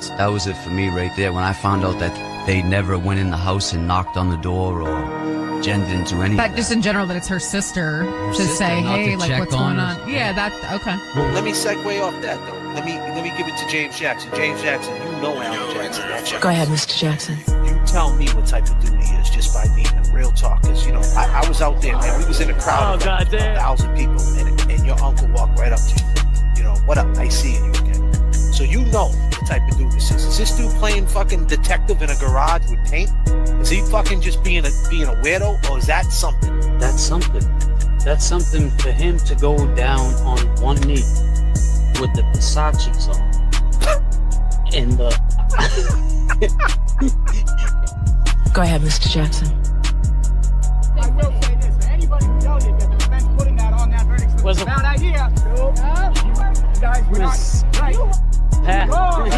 That was it for me right there. When I found out that they never went in the house and knocked on the door or Jen didn't do anything. But just in general, that it's her sister to say, hey, like, what's going on? Yeah, that, okay. Well, let me segue off that, though. Let me give it to James Jackson. James Jackson, you know Alan Jackson. Go ahead, Mr. Jackson. You tell me what type of dude he is just by meeting him. Real talk. Because, you know, I was out there, man. We was in a crowd of 1,000 people, and your uncle walked right up to you. You know, what up? I see you again. So you know the type of dude this is. Is this dude playing fucking detective in a garage with paint? Is he fucking just being a weirdo? Or is that something? That's something. That's something for him to go down on one knee with the Versace's on. And the... Go ahead, Mr. Jackson. I will say this, for anybody who tells you that the defense putting that on that verdict was a bad idea. You guys were not right.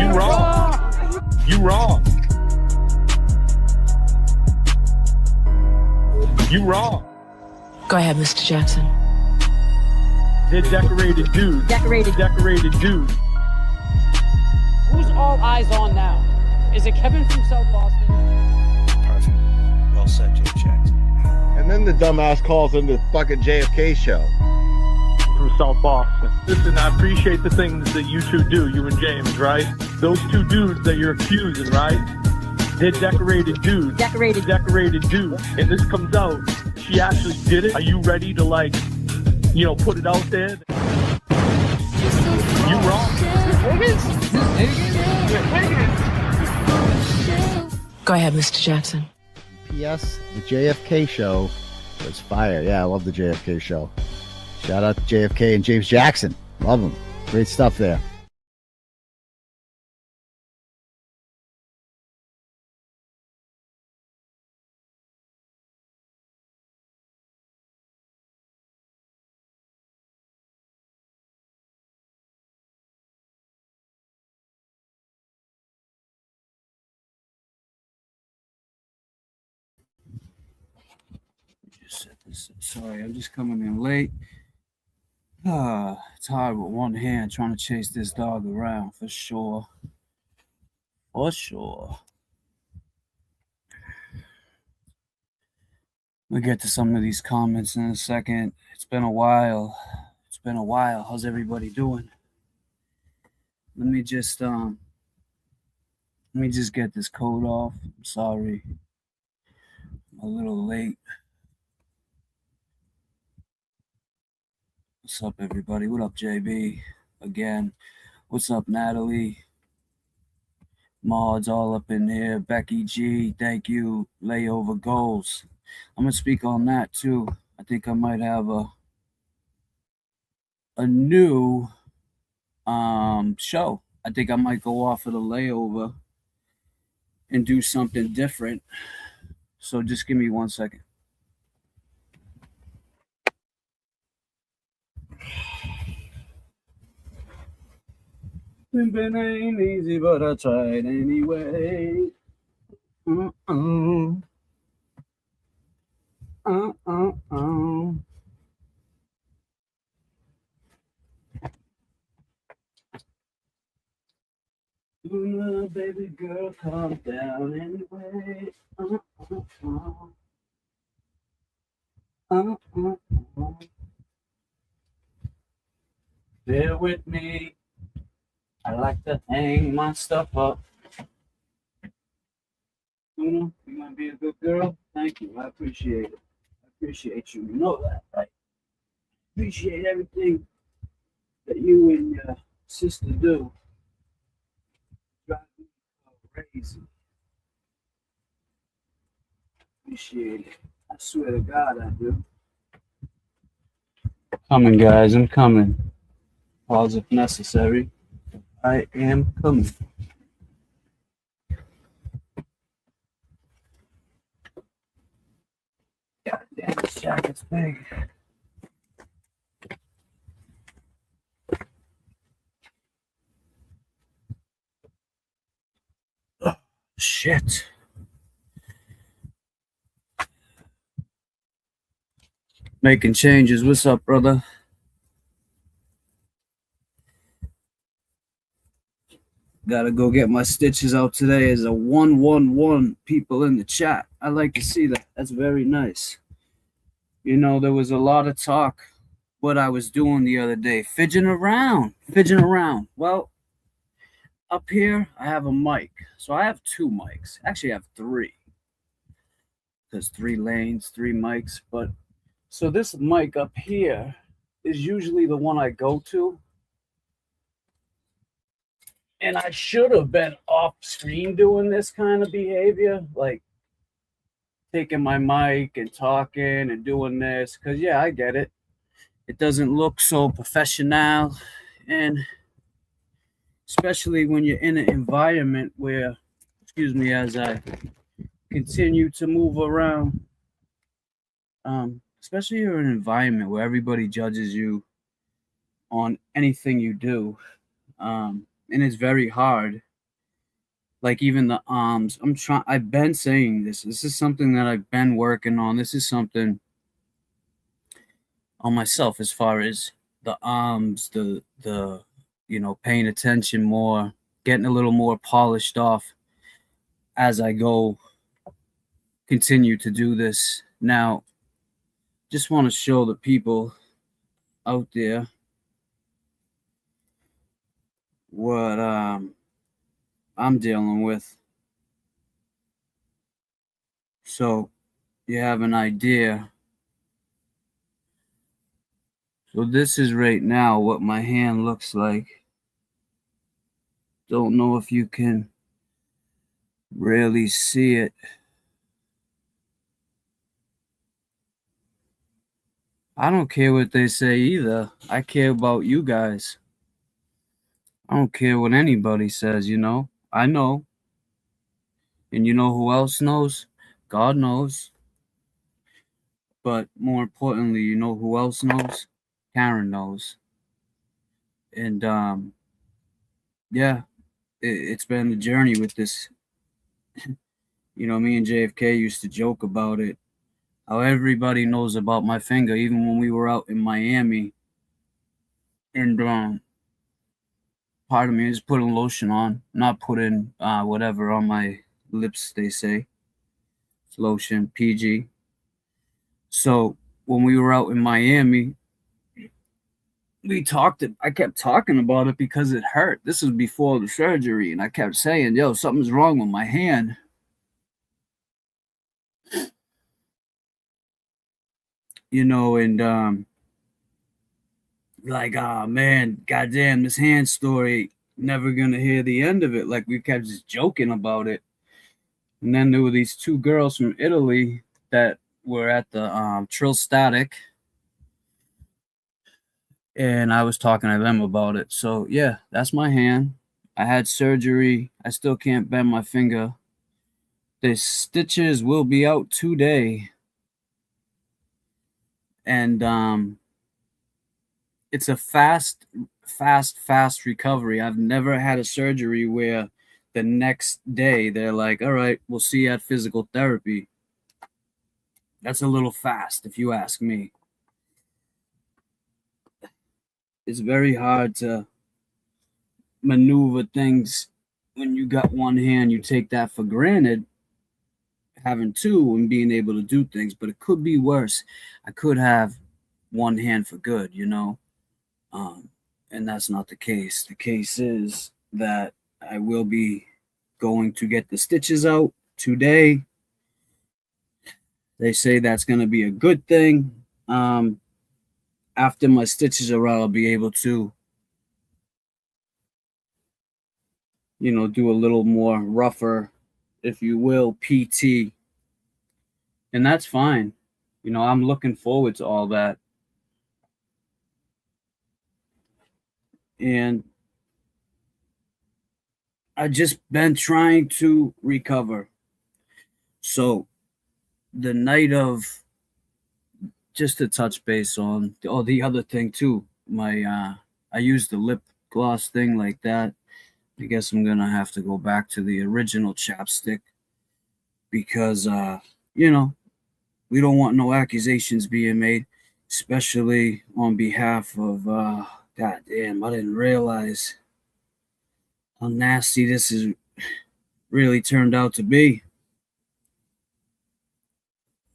You wrong. You wrong. You wrong. Go ahead, Mr. Jackson. They're decorated dudes. Decorated dudes. Who's all eyes on now? Is it Kevin from South Boston? Perfect. Well said, James Jackson. And then the dumbass calls him the fucking JFK show. From South Boston. Listen, I appreciate the things that you two do, you and James, right? Those two dudes that you're accusing, right? They're decorated dudes. Decorated dudes. And this comes out, she actually did it. Are you ready to, like, you know, put it out there? You wrong. Go ahead, Mr. Jackson. P.S. The JFK show was fire. Yeah, I love the JFK show. Shout out to JFK and James Jackson. Love them. Great stuff there. Sorry, I'm just coming in late. It's hard with one hand trying to chase this dog around, for sure. For sure. We'll get to some of these comments in a second. It's been a while. How's everybody doing? Let me just get this coat off. I'm sorry. I'm a little late. What's up, everybody? What up, JB? Again. What's up, Natalie? Maud's all up in here. Becky G, thank you. Layover goals. I'm going to speak on that, too. I think I might have a new show. I think I might go off of the layover and do something different. So just give me 1 second. It ain't easy, but I tried anyway. Baby girl, calm down anyway. Bear with me. I like to hang my stuff up. You gonna be a good girl? Thank you. I appreciate it. I appreciate you. You know that, right? Appreciate everything that you and your sister do. Drive me crazy. Appreciate it. I swear to God, I do. Coming, guys. I'm coming. Pause if necessary. I am coming. God damn, this jacket's big. Oh, shit. Making changes. What's up, brother? Gotta go get my stitches out today as a 111 people in the chat. I like to see that. That's very nice. You know, there was a lot of talk what I was doing the other day. Fidgeting around. Well, up here, I have a mic. So I have 2 mics. Actually, I have 3. There's 3 lanes, 3 mics. But so this mic up here is usually the one I go to. And I should have been off screen doing this kind of behavior, like taking my mic and talking and doing this. Because, yeah, I get it. It doesn't look so professional. And especially when you're in an environment where, excuse me, as I continue to move around, especially in an environment where everybody judges you on anything you do. And it's very hard. Like even the I've been saying this. This is something that I've been working on. This is something on myself as far as the the you know, paying attention more, getting a little more polished off as I continue to do this. Now, just want to show the people out there what I'm dealing with, so you have an idea. So this is right now what my hand looks like. Don't know if you can really see it. I don't care what they say either. I care about you guys. I don't care what anybody says, you know. I know. And you know who else knows? God knows. But more importantly, you know who else knows? Karen knows. And yeah, it's been a journey with this. You know, me and JFK used to joke about it. How everybody knows about my finger, even when we were out in Miami. And part of me is putting lotion on, not putting whatever on my lips, they say. It's lotion, PG. So when we were out in Miami, I kept talking about it because it hurt. This was before the surgery, and I kept saying, yo, something's wrong with my hand. You know, and like, oh man, goddamn, this hand story, never gonna hear the end of it. Like, we kept just joking about it. And then there were these 2 girls from Italy that were at the Trill Static, and I was talking to them about it. So yeah, that's my hand. I had surgery. I still can't bend my finger. The stitches will be out today. And it's a fast recovery. I've never had a surgery where the next day they're like, all right, we'll see you at physical therapy. That's a little fast, if you ask me. It's very hard to maneuver things when you got one hand. You take that for granted, having 2 and being able to do things, but it could be worse. I could have one hand for good, you know, and that's not the case. The case is that I will be going to get the stitches out today. They say that's going to be a good thing. After my stitches are out, I'll be able to, you know, do a little more rougher, if you will, PT. And that's fine. You know, I'm looking forward to all that. And I just been trying to recover. So the night of, just to touch base on, the other thing too, I used the lip gloss thing like that. I guess I'm gonna have to go back to the original chapstick because you know, we don't want no accusations being made, especially on behalf of God damn, I didn't realize how nasty this is really turned out to be.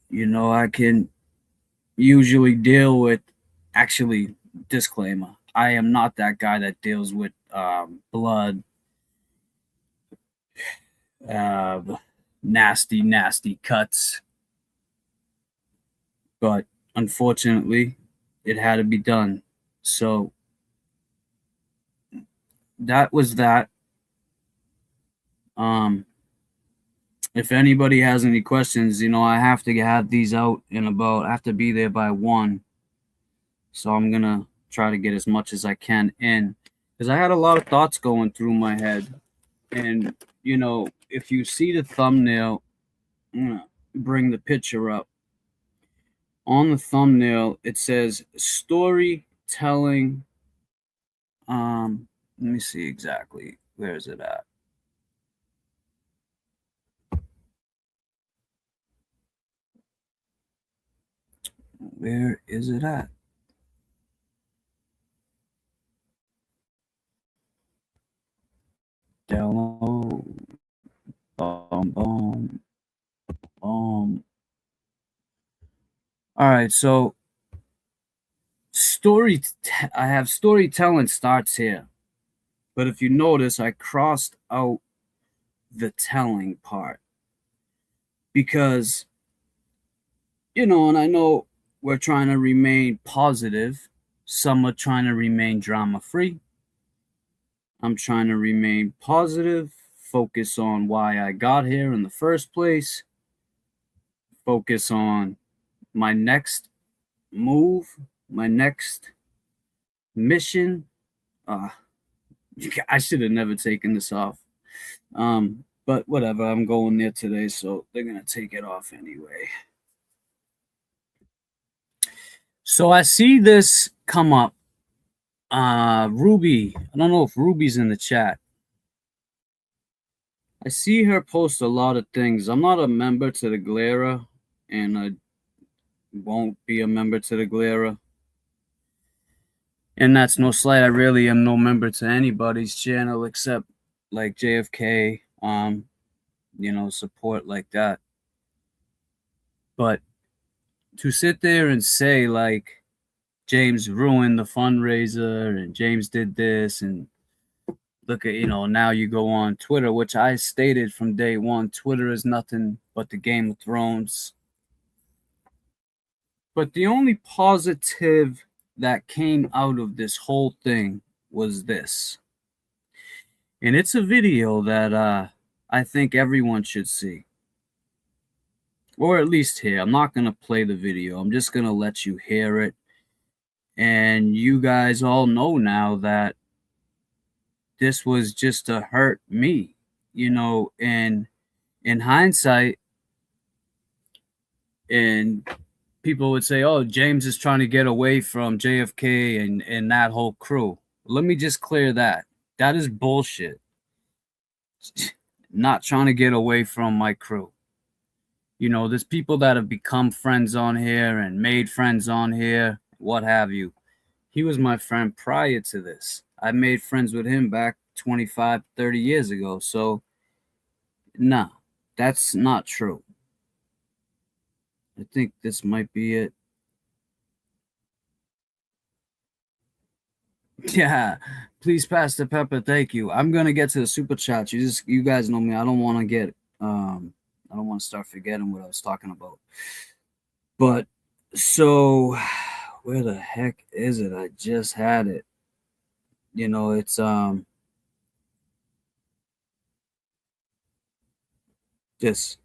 You know, I can usually deal with, actually, disclaimer, I am not that guy that deals with blood, nasty cuts. But unfortunately, it had to be done. So that was that. If anybody has any questions, you know, I have to have these out in about, I have to be there by 1. So I'm going to try to get as much as I can in, because I had a lot of thoughts going through my head. And, you know, if you see the thumbnail, I'm going to bring the picture up. On the thumbnail, it says storytelling. Let me see exactly. Where is it at? Where is it at? Download. Boom. All right, so I have storytelling starts here, but if you notice, I crossed out the telling part because, you know, and I know we're trying to remain positive. Some are trying to remain drama free. I'm trying to remain positive, focus on why I got here in the first place, focus on my next move, my next mission. I should have never taken this off. But whatever, I'm going there today, so they're going to take it off anyway. So I see this come up. Ruby, I don't know if Ruby's in the chat. I see her post a lot of things. I'm not a member to the Glera, and I won't be a member to the Glera. And that's no slight. I really am no member to anybody's channel except like JFK, you know, support like that. But to sit there and say like James ruined the fundraiser and James did this, and look at, you know, now you go on Twitter, which I stated from day one, Twitter is nothing but the Game of Thrones. But the only positive that came out of this whole thing was this. And it's a video that I think everyone should see. Or at least hear. I'm not going to play the video. I'm just going to let you hear it. And you guys all know now that this was just to hurt me. You know, and in hindsight, and people would say, oh, James is trying to get away from JFK and that whole crew. Let me just clear that. That is bullshit. Not trying to get away from my crew. You know, there's people that have become friends on here and made friends on here, what have you. He was my friend prior to this. I made friends with him back 25, 30 years ago. So, nah, that's not true. I think this might be it. Yeah, please pass the pepper. Thank you. I'm gonna get to the super chat. You guys know me. I don't want to I don't want to start forgetting what I was talking about. But so, where the heck is it? I just had it. You know, it's this.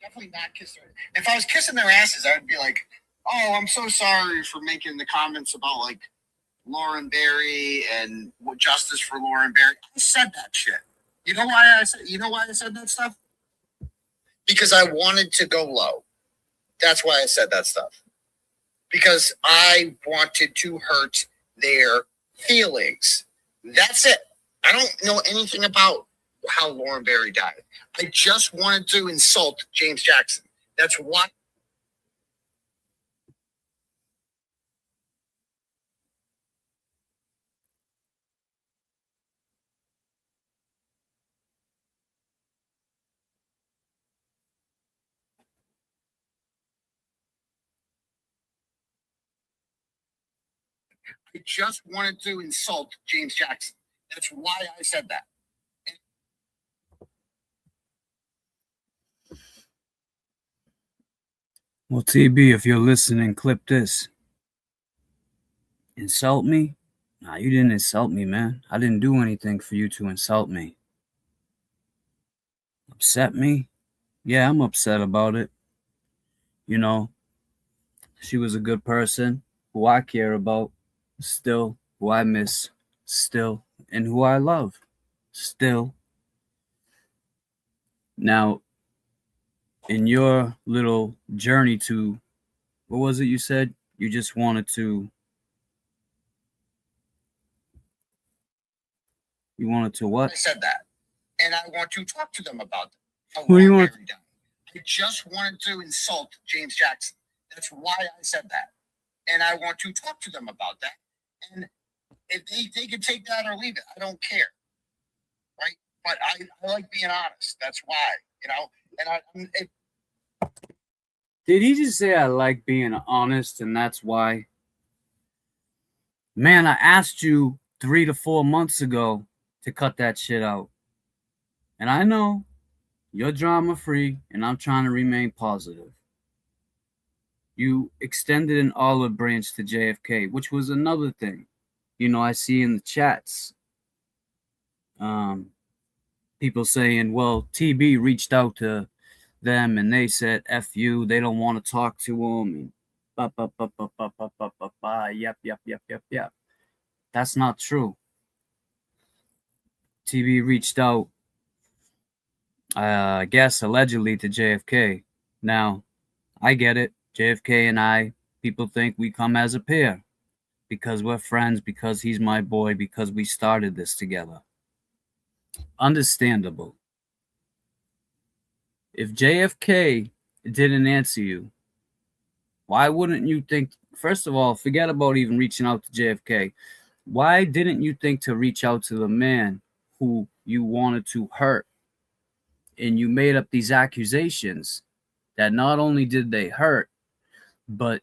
Definitely not kissing. If I was kissing their asses, I would be like, "Oh, I'm so sorry for making the comments about like Lauren Berry and what justice for Lauren Berry." I said that shit. You know why I said? You know why I said that stuff? Because I wanted to go low. That's why I said that stuff. Because I wanted to hurt their feelings. That's it. I don't know anything about how Lauren Berry died. I just wanted to insult James Jackson. That's what. I just wanted to insult James Jackson. That's why I said that. Well, TB, if you're listening, clip this. Insult me? Nah, you didn't insult me, man. I didn't do anything for you to insult me. Upset me? Yeah, I'm upset about it. You know, she was a good person who I care about still, who I miss still, and who I love still. Now, in your little journey to, what was it you said? You just wanted to, you wanted to what? I said that. And I want to talk to them about that. Who do you want? I just wanted to insult James Jackson. That's why I said that. And I want to talk to them about that. And if they can take that or leave it, I don't care. Right? But I like being honest. That's why, you know. And Did he just say I like being honest and that's why? Man, I asked you 3 to 4 months ago to cut that shit out. And I know you're drama free and I'm trying to remain positive. You extended an olive branch to JFK, which was another thing. You know, I see in the chats people saying, well, TB reached out to them and they said, F you, they don't want to talk to him. And yep. That's not true. TB reached out, I guess, allegedly to JFK. Now, I get it. JFK and I, people think we come as a pair because we're friends, because he's my boy, because we started this together. Understandable. If JFK didn't answer you, why wouldn't you think, first of all, forget about even reaching out to JFK. Why didn't you think to reach out to the man who you wanted to hurt? And you made up these accusations that not only did they hurt, but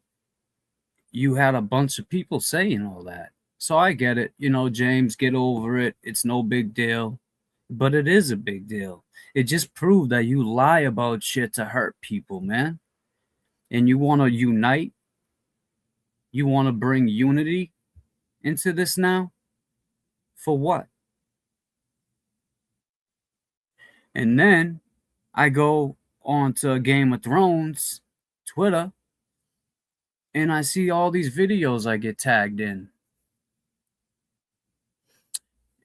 you had a bunch of people saying all that. So I get it. You know, James, get over it. It's no big deal. But it is a big deal. It just proved that you lie about shit to hurt people, man. And you want to unite? You want to bring unity into this now? For what? And then I go on to Game of Thrones Twitter and I see all these videos I get tagged in.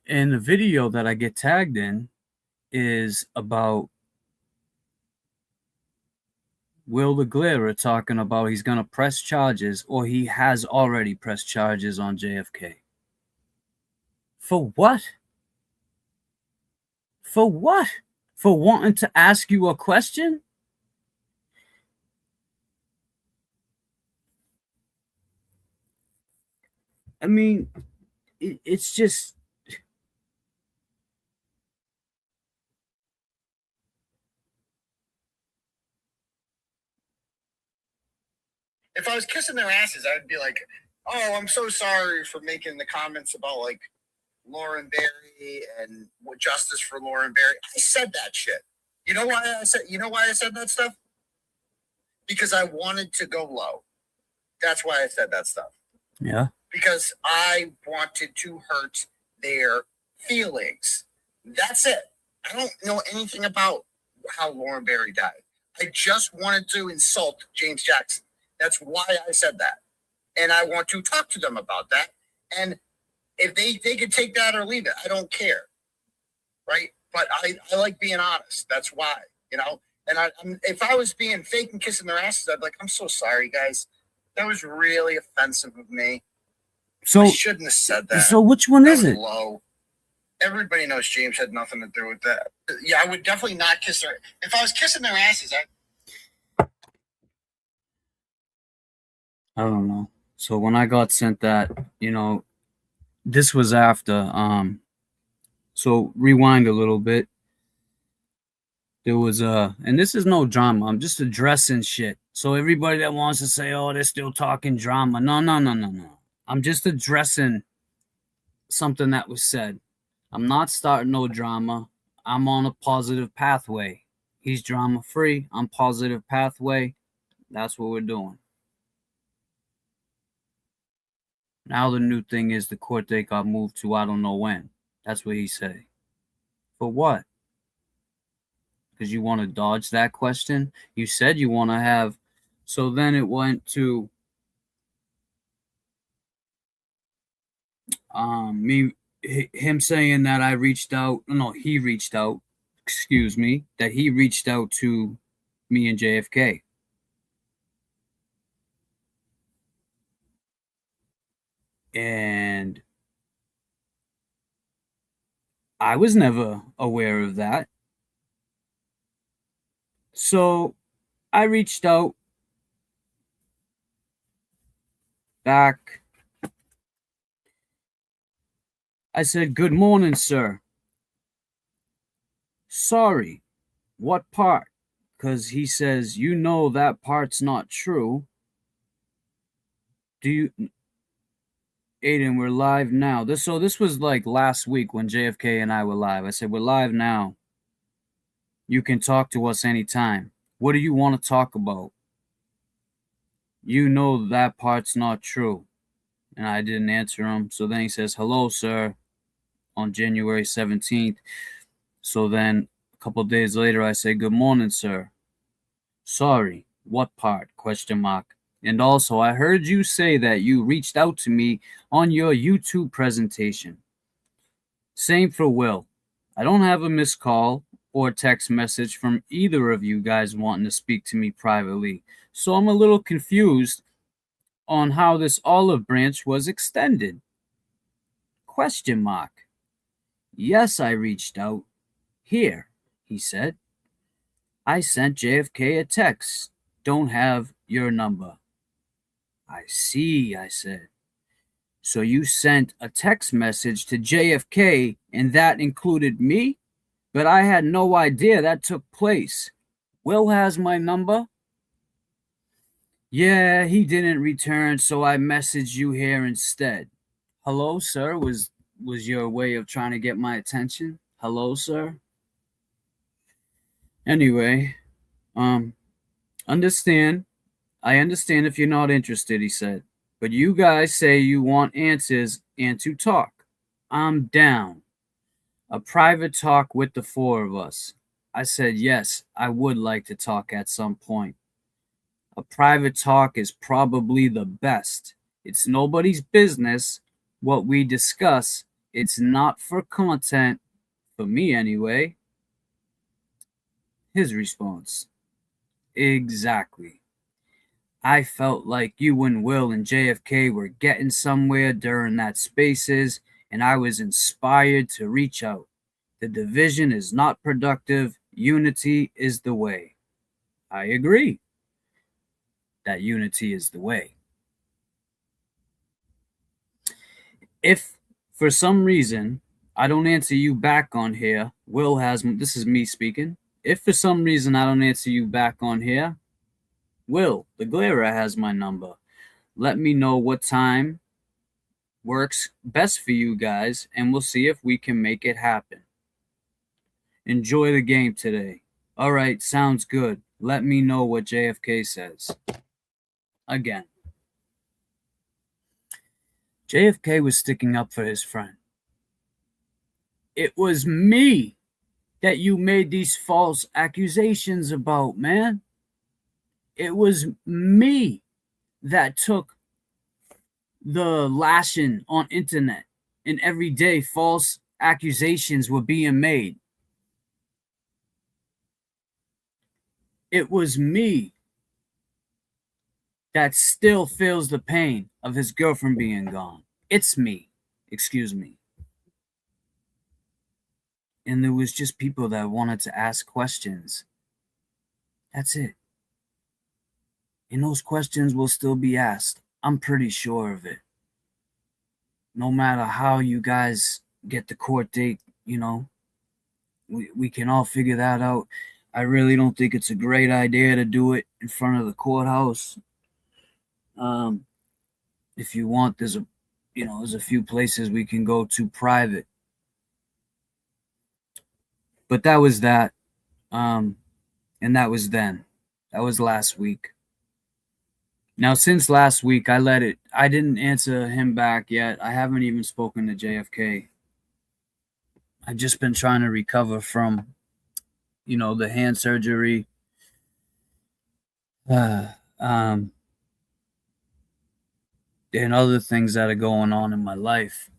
And the video that I get tagged in is about Will the Glairer talking about he's going to press charges, or he has already pressed charges on JFK. For what? For what? For wanting to ask you a question? I mean, it's just... If I was kissing their asses, I would be like, oh, I'm so sorry for making the comments about, like, Lauren Berry and what justice for Lauren Berry. I said that shit. You know why I said that stuff? Because I wanted to go low. That's why I said that stuff. Yeah. Because I wanted to hurt their feelings. That's it. I don't know anything about how Lauren Berry died. I just wanted to insult James Jackson. That's why I said that. And I want to talk to them about that. And if they could take that or leave it, I don't care. Right? But I like being honest. That's why, you know. And if I was being fake and kissing their asses, I'd be like, I'm so sorry, guys. That was really offensive of me. So I shouldn't have said that. So which one is it? Low. Everybody knows James had nothing to do with that. Yeah, I would definitely not kiss their... If I was kissing their asses, I don't know. So when I got sent that, you know, this was after, so rewind a little bit. There was and this is no drama. I'm just addressing shit. So everybody that wants to say, oh, they're still talking drama. No. I'm just addressing something that was said. I'm not starting no drama. I'm on a positive pathway. He's drama free. I'm positive pathway. That's what we're doing. Now the new thing is the court date got moved to I don't know when. That's what he said. For what? Because you want to dodge that question? You said you want to have. So then it went to him saying that I reached out. No, he reached out. Excuse me. That he reached out to me and JFK. And I was never aware of that. So I reached out back. I said, "Good morning, sir. Sorry, what part?" Because he says, "You know that part's not true. Do you..." Aiden, we're live now. This was like last week when JFK and I were live. I said, "We're live now. You can talk to us anytime. What do you want to talk about? You know that part's not true." And I didn't answer him. So then he says, "Hello, sir," on January 17th. So then a couple of days later, I say, "Good morning, sir. Sorry, what part? Question mark. And also, I heard you say that you reached out to me on your YouTube presentation. Same for Will. I don't have a missed call or text message from either of you guys wanting to speak to me privately. So I'm a little confused on how this olive branch was extended. Question mark. Yes, I reached out. Here," he said. "I sent JFK a text. Don't have your number." "I see," I said. "So you sent a text message to JFK and that included me? But I had no idea that took place. Will has my number?" "Yeah, he didn't return, so I messaged you here instead." Hello, sir, was your way of trying to get my attention? Hello, sir? Anyway, understand. I understand if you're not interested, he said. But you guys say you want answers and to talk. I'm down. A private talk with the four of us. I said, yes, I would like to talk at some point. A private talk is probably the best. It's nobody's business what we discuss. It's not for content, for me anyway. His response, exactly. I felt like you and Will and JFK were getting somewhere during that Spaces, and I was inspired to reach out. The division is not productive. Unity is the way. I agree that unity is the way. If for some reason I don't answer you back on here, Will has, this is me speaking. If for some reason I don't answer you back on here, Will, the Glarer, has my number. Let me know what time works best for you guys, and we'll see if we can make it happen. Enjoy the game today. All right, sounds good. Let me know what JFK says. Again, JFK was sticking up for his friend. It was me that you made these false accusations about, man. It was me that took the lashing on internet, and every day false accusations were being made. It was me that still feels the pain of his girlfriend being gone. It's me. Excuse me. And there was just people that wanted to ask questions. That's it. And those questions will still be asked. I'm pretty sure of it. No matter how you guys get the court date, you know, we can all figure that out. I really don't think it's a great idea to do it in front of the courthouse. If you want, there's there's a few places we can go to private. But that was that. And that was then. That was last week. Now, since last week, I didn't answer him back yet. I haven't even spoken to JFK. I've just been trying to recover from, the hand surgery. And other things that are going on in my life.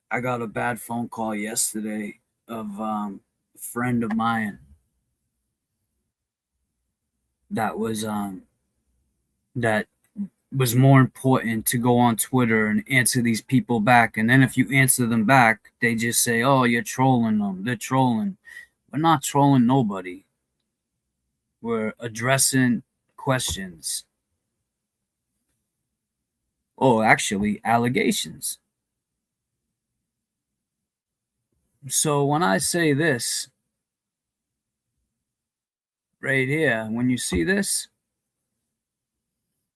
I got a bad phone call yesterday of a friend of mine that was more important to go on Twitter and answer these people back. And then if you answer them back, they just say, oh, you're trolling them. They're trolling. We're not trolling nobody. We're addressing questions. Oh, actually, allegations. So when I say this right here, when you see this,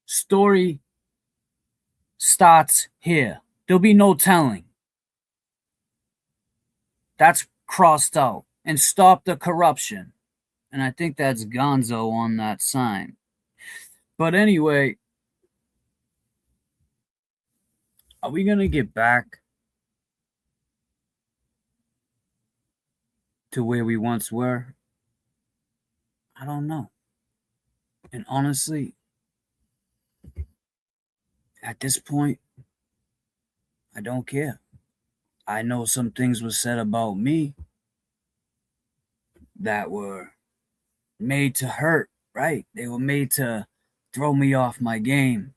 story starts here. There'll be no telling. That's crossed out. And stop the corruption. And I think that's Gonzo on that sign. But anyway, are we going to get back to where we once were? I don't know. And honestly, at this point, I don't care. I know some things were said about me that were made to hurt, right? They were made to throw me off my game.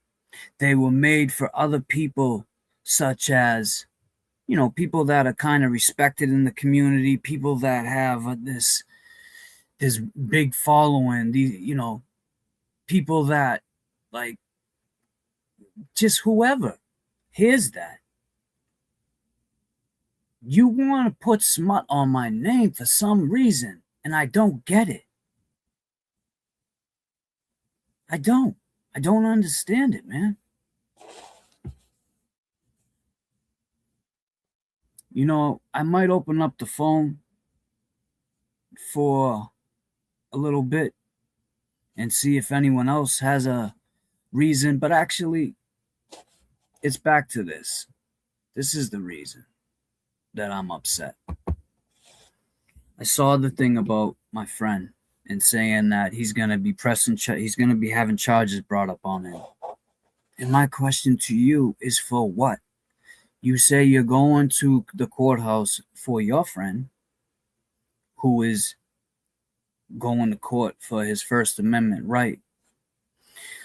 They were made for other people, such as, people that are kind of respected in the community, people that have this big following, people that, like, just whoever hears that. You want to put smut on my name for some reason, and I don't get it. I don't understand it, man. I might open up the phone for a little bit and see if anyone else has a reason, but actually, it's back to this. This is the reason that I'm upset. I saw the thing about my friend and saying that he's going to be he's going to be having charges brought up on him. And my question to you is, for what? You say you're going to the courthouse for your friend who is going to court for his First Amendment right.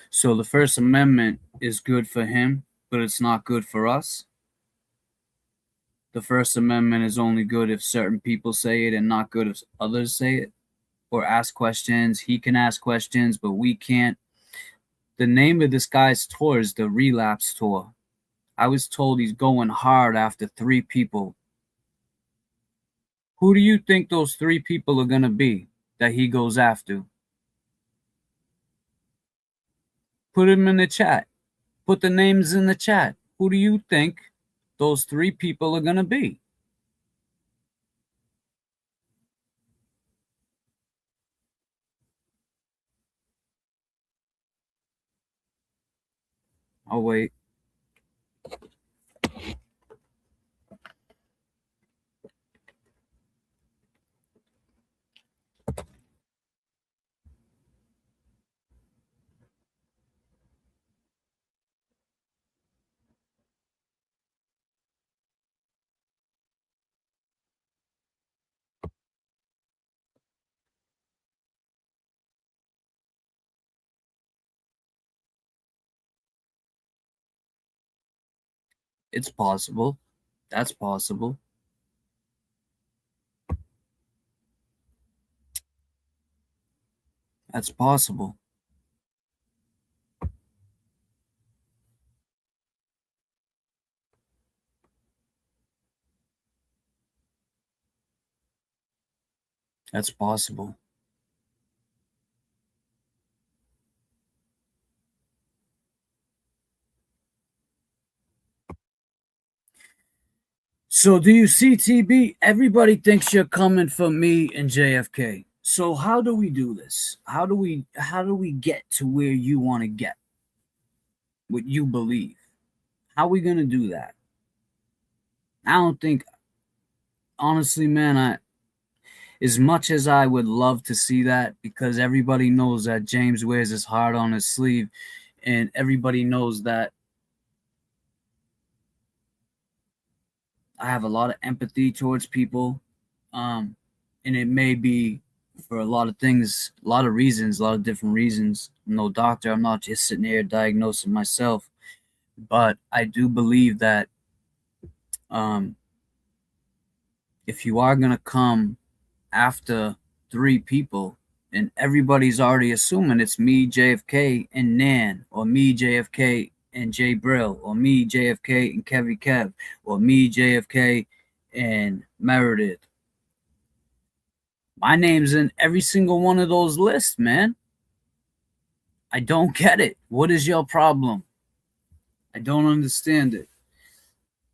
So the First Amendment is good for him, but it's not good for us. The First Amendment is only good if certain people say it and not good if others say it or ask questions. He can ask questions, but we can't. The name of this guy's tour is the Relapse Tour. I was told he's going hard after 3 people. Who do you think those 3 people are going to be that he goes after? Put them in the chat. Put the names in the chat. Who do you think those 3 people are going to be? I'll wait. It's possible. That's possible. That's possible. That's possible. So do you see, TB? Everybody thinks you're coming for me and JFK. So how do we do this? How do we get to where you want to get? What you believe? How are we gonna do that? I don't think, honestly, man, as much as I would love to see that, because everybody knows that James wears his heart on his sleeve, and everybody knows that I have a lot of empathy towards people, and it may be for a lot of things, a lot of reasons, a lot of different reasons. I'm no doctor. I'm not just sitting here diagnosing myself, but I do believe that if you are gonna come after 3 people, and everybody's already assuming it's me, JFK, and Nan, or me, JFK, and Jay Brill, or me, JFK, and Kevy Kev, or me, JFK, and Meredith. My name's in every single one of those lists, man. I don't get it. What is your problem? I don't understand it.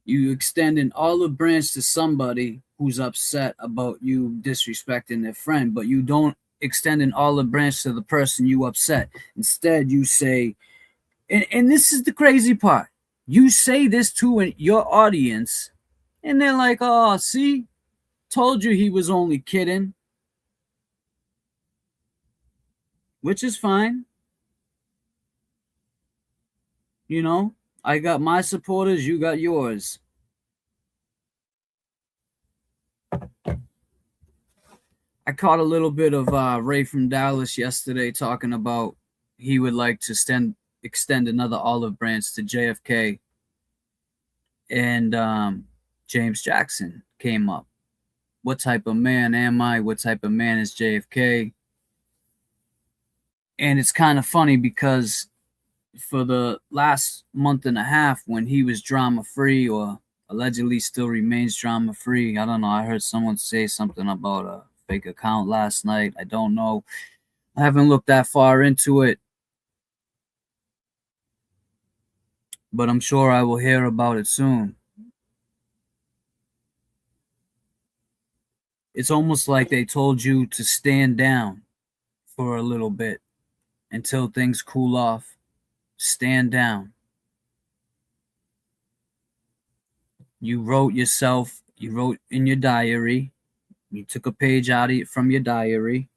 You extend an olive branch to somebody who's upset about you disrespecting their friend, but you don't extend an olive branch to the person you upset. Instead, you say, and this is the crazy part, you say this to your audience, and they're like, oh, see, told you he was only kidding, which is fine. You know, I got my supporters, you got yours. I caught a little bit of Ray from Dallas yesterday talking about he would like to extend another olive branch to JFK, and James Jackson came up. What type of man am I? What type of man is JFK? And it's kind of funny because for the last month and a half, when he was drama-free, or allegedly still remains drama-free, I don't know, I heard someone say something about a fake account last night. I don't know. I haven't looked that far into it, but I'm sure I will hear about it soon. It's almost like they told you to stand down for a little bit until things cool off. Stand down. You wrote in your diary, you took a page out of it from your diary,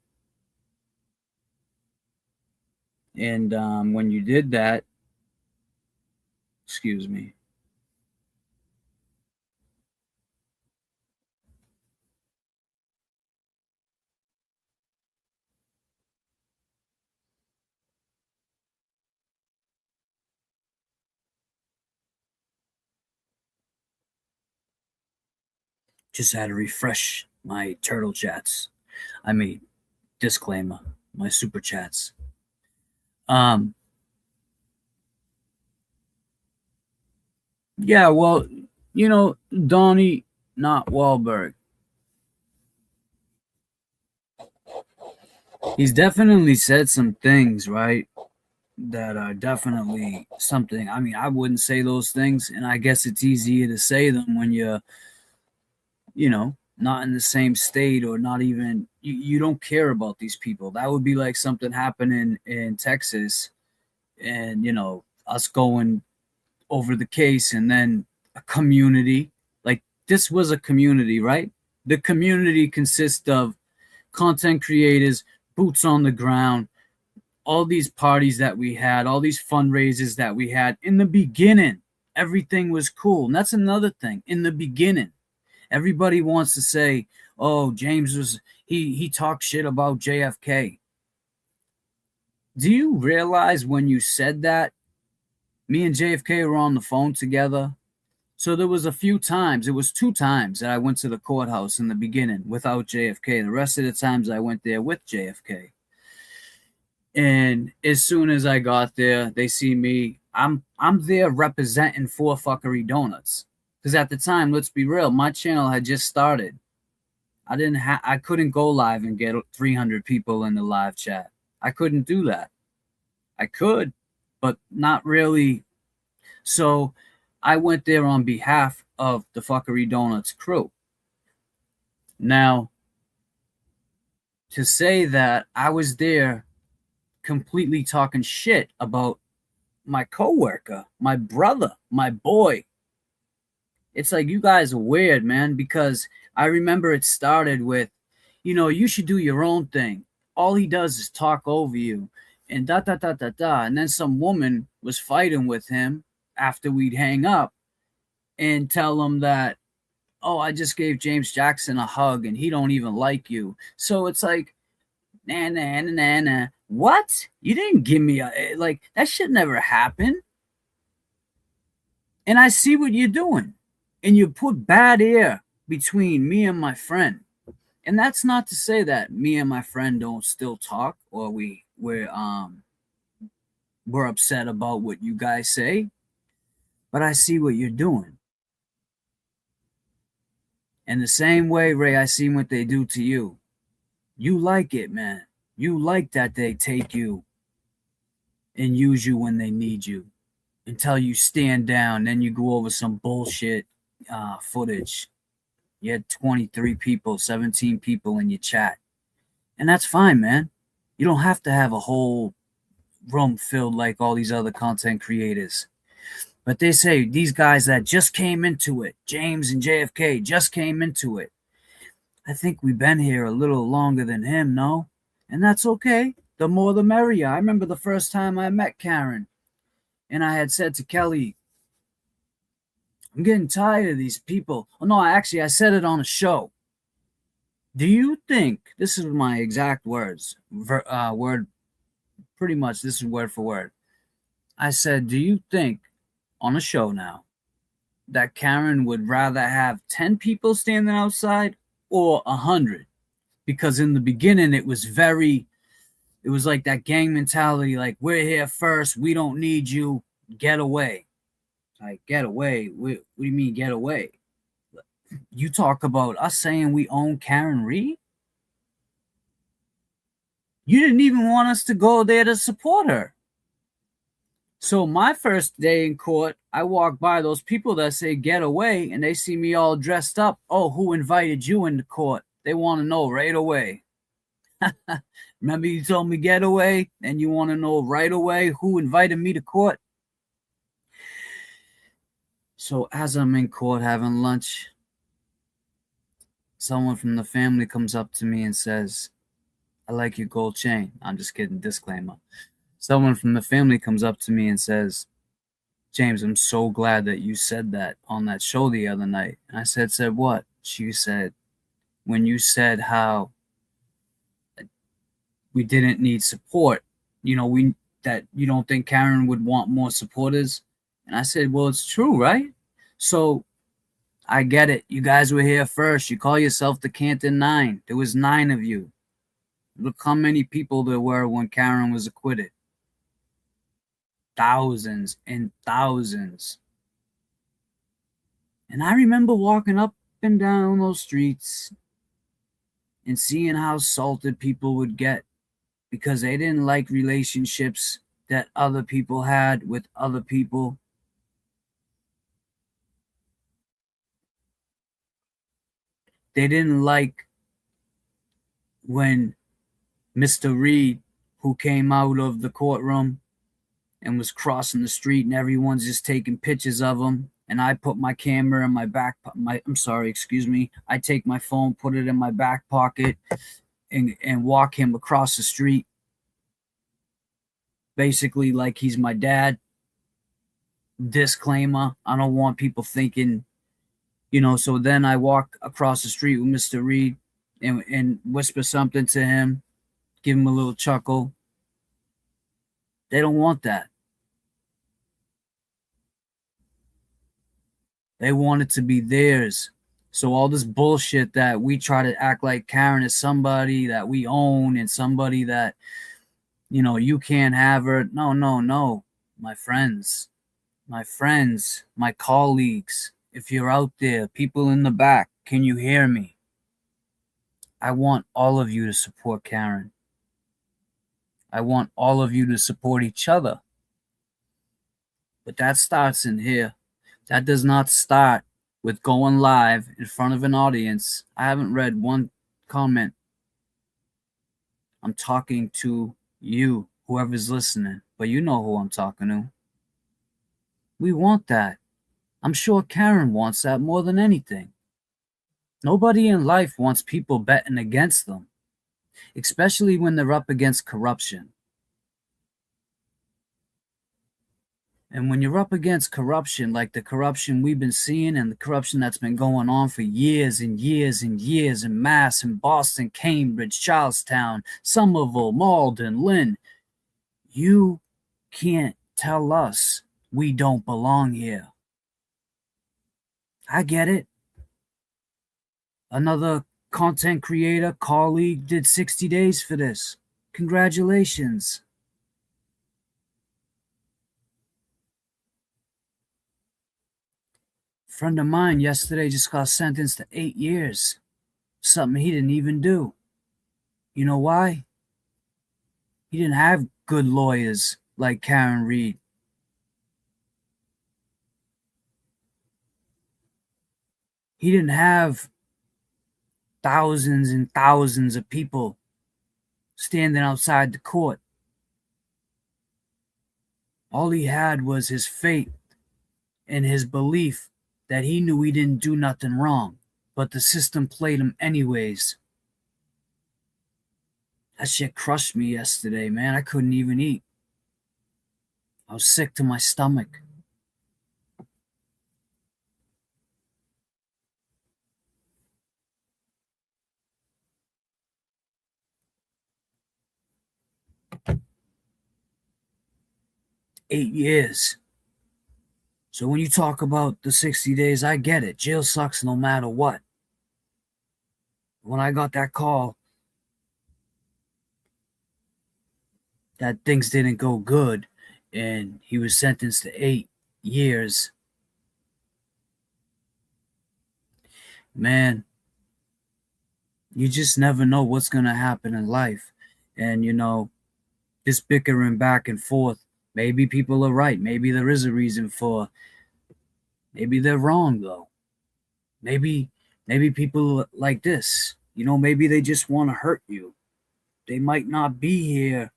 and when you did that, excuse me, just had to refresh my turtle chats. I mean, disclaimer, my super chats. Yeah, well, you know, Donnie, not Wahlberg. He's definitely said some things, right, that are definitely something. I mean, I wouldn't say those things, and I guess it's easier to say them when you're, you know, not in the same state, or not even, you don't care about these people. That would be like something happening in Texas, and, you know, us going over the case, and then a community, like this was a community, right? The community consists of content creators, boots on the ground, all these parties that we had, all these fundraisers that we had. In the beginning, everything was cool. And that's another thing. In the beginning, everybody wants to say, oh, James was, he talked shit about JFK. Do you realize when you said that, me and JFK were on the phone together? So there was a few times, it was 2 times that I went to the courthouse in the beginning without JFK. The rest of the times I went there with JFK. And as soon as I got there, they see me. I'm there representing 4 Fuckery Donuts. Because at the time, let's be real, my channel had just started. I couldn't go live and get 300 people in the live chat. I couldn't do that. I could, but not really. So I went there on behalf of the Fuckery Donuts crew. Now, to say that I was there completely talking shit about my coworker, my brother, my boy, it's like, you guys are weird, man, because I remember it started with, you should do your own thing. All he does is talk over you and da da da da da. And then some woman was fighting with him after we'd hang up and tell him that, oh, I just gave James Jackson a hug and he don't even like you. So it's like, nah, nah, nah, nah, nah. What? You didn't give me like, that shit never happened. And I see what you're doing. And you put bad air between me and my friend. And that's not to say that me and my friend don't still talk, or we're upset about what you guys say. But I see what you're doing. And the same way, Ray, I see what they do to you. You like it, man. You like that they take you and use you when they need you until you stand down. Then you go over some bullshit footage. You had 23 people, 17 people in your chat. And that's fine, man. You don't have to have a whole room filled like all these other content creators. But they say these guys that just came into it, James and JFK just came into it. I think we've been here a little longer than him, no? And that's okay. The more the merrier. I remember the first time I met Karen, and I had said to Kelly, I'm getting tired of these people. Oh, no, I said it on a show. Do you think, this is my exact words, pretty much this is word for word. I said, do you think on a show now that Karen would rather have 10 people standing outside or 100? Because in the beginning, it was like that gang mentality, like, we're here first, we don't need you, get away. Like, get away? What do you mean, get away? You talk about us saying we own Karen Reed? You didn't even want us to go there to support her. So my first day in court, I walk by those people that say get away, and they see me all dressed up. Oh, who invited you into court? They want to know right away. Remember you told me get away, and you want to know right away who invited me to court? So as I'm in court having lunch, someone from the family comes up to me and says, I like your gold chain. I'm just kidding, disclaimer. Someone from the family comes up to me and says, James, I'm so glad that you said that on that show the other night. And I said what? She said, when you said how we didn't need support, that you don't think Karen would want more supporters. And I said, well, it's true, right? So I get it. You guys were here first. You call yourself the Canton Nine. There was 9 of you. Look how many people there were when Karen was acquitted. Thousands and thousands. And I remember walking up and down those streets and seeing how salted people would get because they didn't like relationships that other people had with other people. They didn't like when Mr. Reed, who came out of the courtroom and was crossing the street and everyone's just taking pictures of him, and I put my camera in I take my phone, put it in my back pocket and walk him across the street, basically like he's my dad. Disclaimer, I don't want people thinking, so then I walk across the street with Mr. Reed and whisper something to him, give him a little chuckle. They don't want that. They want it to be theirs. So all this bullshit that we try to act like Karen is somebody that we own and somebody that, you can't have her. No. My friends, my colleagues, if you're out there, people in the back, can you hear me? I want all of you to support Karen. I want all of you to support each other. But that starts in here. That does not start with going live in front of an audience. I haven't read one comment. I'm talking to you, whoever's listening, but you know who I'm talking to. We want that. I'm sure Karen wants that more than anything. Nobody in life wants people betting against them, especially when they're up against corruption. And when you're up against corruption, like the corruption we've been seeing and the corruption that's been going on for years and years and years in Mass and Boston, Cambridge, Charlestown, Somerville, Malden, Lynn, you can't tell us we don't belong here. I get it. Another content creator, colleague, did 60 days for this. Congratulations. A friend of mine yesterday just got sentenced to 8 years. Something he didn't even do. You know why? He didn't have good lawyers like Karen Reed. He didn't have thousands and thousands of people standing outside the court. All he had was his faith and his belief that he knew he didn't do nothing wrong, but the system played him anyways. That shit crushed me yesterday, man. I couldn't even eat. I was sick to my stomach. Eight years. So when you talk about the 60 days, I get it. Jail sucks no matter what. When I got that call that things didn't go good and he was sentenced to 8 years, man, you just never know what's going to happen in life. And, you know, this bickering back and forth, maybe people are right. Maybe there is a reason for, maybe they're wrong, though. Maybe people like this, you know, maybe they just want to hurt you. They might not be here.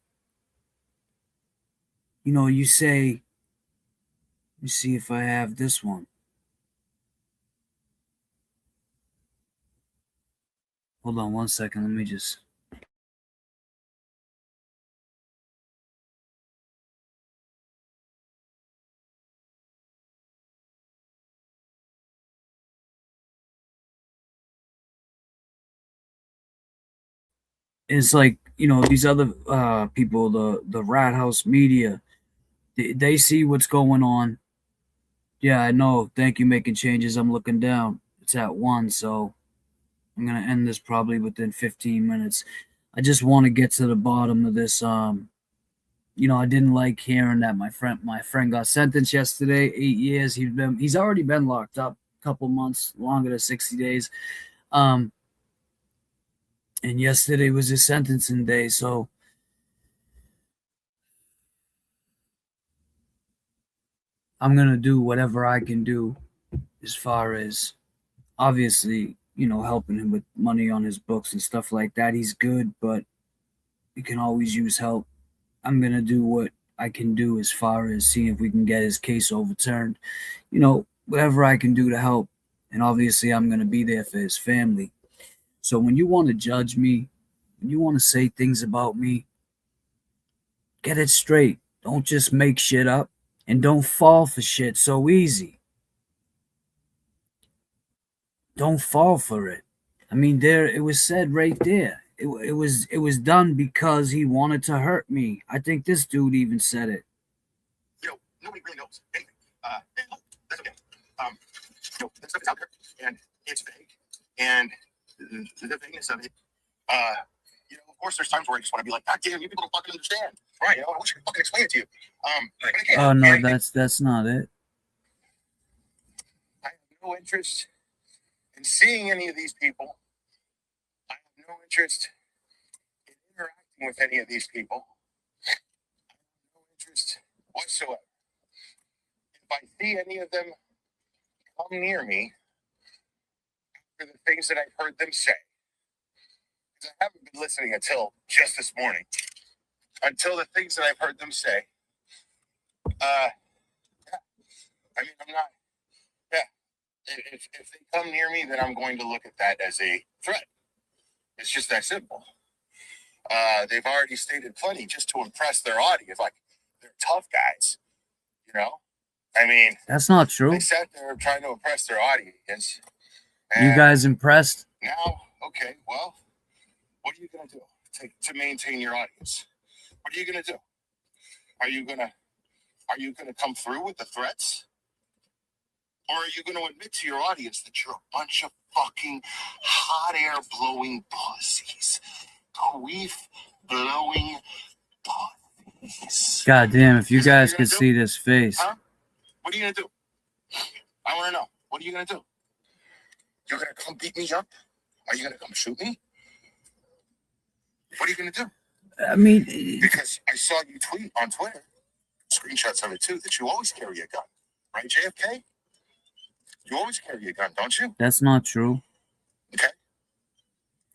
You know, you say, let me see if I have this one. Hold on one second. Let me just. It's like, you know, these other people, the rat house media, they see what's going on. Yeah, I know. Thank you, making changes. I'm looking down. It's at 1, so I'm gonna end this probably within 15 minutes. I just want to get to the bottom of this. You know, I didn't like hearing that my friend got sentenced yesterday, 8 years. He's already been locked up a couple months, longer than 60 days. And yesterday was his sentencing day, so I'm gonna do whatever I can do as far as, obviously, you know, helping him with money on his books and stuff like that. He's good, but he can always use help. I'm going to do what I can do as far as seeing if we can get his case overturned. You know, whatever I can do to help. And obviously, I'm going to be there for his family. So when you want to judge me, when you want to say things about me, get it straight. Don't just make shit up, and don't fall for shit so easy. Don't fall for it. I mean, there, it was said right there. It was done because he wanted to hurt me. I think this dude even said it. You know, nobody really knows anything. That's okay. You know, that stuff is out there, and it's vague, and the vagueness of it. You know, of course, there's times where I just want to be like, God damn, you people don't fucking understand, right? You know, I wish I could fucking explain it to you. Oh no, that's not it. I have no interest in seeing any of these people. I have no interest in interacting with any of these people. I have no interest whatsoever. If I see any of them come near me, for the things that I've heard them say. Because I haven't been listening until just this morning. Until the things that I've heard them say. Yeah. I mean, I'm not. Yeah. If they come near me, then I'm going to look at that as a threat. It's just that simple. They've already stated plenty just to impress their audience. Like, they're tough guys. You know? I mean, that's not true. They sat there trying to impress their audience. You guys impressed? Now, okay, well, what are you going to do to maintain your audience? What are you going to do? Are you going to come through with the threats? Or are you going to admit to your audience that you're a bunch of fucking hot air blowing pussies? Queef blowing pussies. God damn, if you guys could see this face. Huh? What are you going to do? I want to know. What are you going to do? You're going to come beat me up? Are you going to come shoot me? What are you going to do? I mean, because I saw you tweet on Twitter, screenshots of it too, that you always carry a gun. Right, JFK? You always carry a gun, don't you? That's not true. Okay.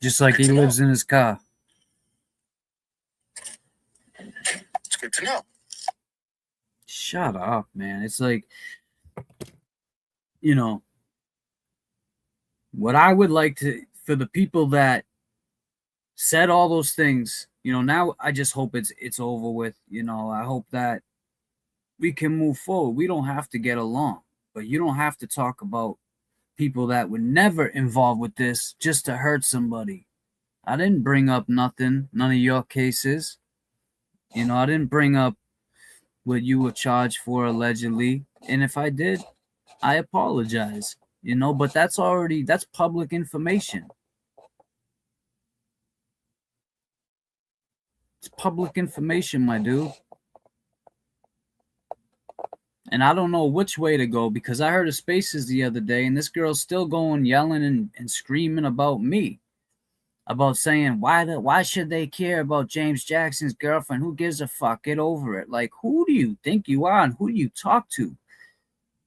Just like he lives in his car. It's good to know. Shut up, man. It's like, you know, what I would like to, for the people that said all those things, you know, now I just hope it's over with. You know, I hope that we can move forward. We don't have to get along, but you don't have to talk about people that were never involved with this just to hurt somebody. I didn't bring up nothing, none of your cases. You know, I didn't bring up what you were charged for allegedly. And if I did, I apologize. You know, but that's public information. It's public information, my dude. And I don't know which way to go, because I heard of Spaces the other day, and this girl's still going yelling and screaming about me. About saying, why should they care about James Jackson's girlfriend? Who gives a fuck? Get over it. Like, who do you think you are and who do you talk to?